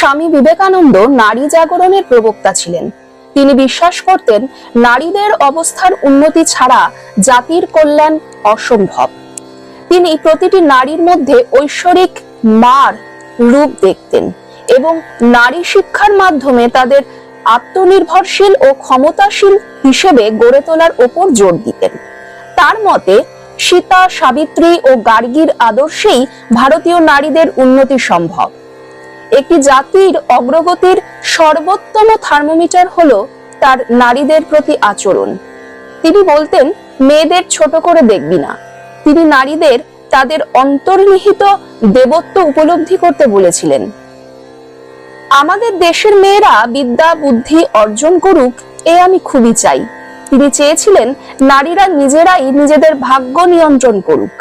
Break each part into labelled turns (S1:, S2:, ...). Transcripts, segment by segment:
S1: স্বামী বিবেকানন্দ নারী জাগরণের প্রবক্তা ছিলেন। তিনি বিশ্বাস করতেন নারীদের অবস্থার উন্নতি ছাড়া জাতির কল্যাণ অসম্ভব। তিনি প্রতিটি নারীর মধ্যে ঐশ্বরিক মার রূপ দেখতেন এবং নারী শিক্ষার মাধ্যমে তাদের আত্মনির্ভরশীল ও ক্ষমতাশীল হিসেবে গড়ে তোলার ওপর জোর দিতেন। তার মতে সীতা, সাবিত্রী ও গার্গীর আদর্শেই ভারতীয় নারীদের উন্নতি সম্ভব। একটি জাতির অগ্রগতির সর্বোত্তম থার্মোমিটার হলো তার নারীদের প্রতি আচরণ। তিনি বলতেন, মেয়েদের ছোট করে দেখবি না। তিনি নারীদের তাদের অন্তর্নিহিত দেবত্ব উপলব্ধি করতে বলেছিলেন। আমাদের দেশের মেয়েরা বিদ্যা বুদ্ধি অর্জন করুক, এ আমি খুবই চাই। তিনি চেয়েছিলেন নারীরা নিজেরাই নিজেদের ভাগ্য নিয়ন্ত্রণ করুক।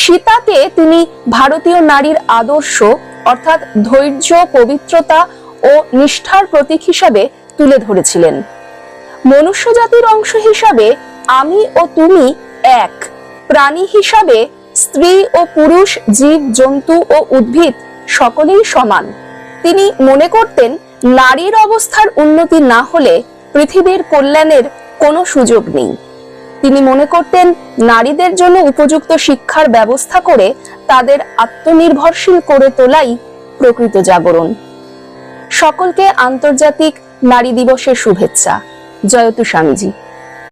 S1: সীতাকে তিনি ভারতীয় নারীর আদর্শ অর্থাৎ ধৈর্য, পবিত্রতা ও নিষ্ঠার প্রতীক হিসাবে তুলে ধরেছিলেন। মনুষ্য জাতির অংশ হিসাবে আমি ও তুমি এক। প্রাণী হিসাবে স্ত্রী ও পুরুষ, জীব জন্তু ও উদ্ভিদ সকলেই সমান। তিনি মনে করতেন নারীর অবস্থার উন্নতি না হলে পৃথিবীর কল্যাণের কোনো সুযোগ নেই। তিনি মনে করতেন নারীদের জন্য উপযুক্ত শিক্ষার ব্যবস্থা করে তাদের আত্মনির্ভরশীল করে তোলাই প্রকৃত জাগরণ। সকলকে আন্তর্জাতিক নারী দিবসের শুভেচ্ছা। জয়তু স্বামীজি।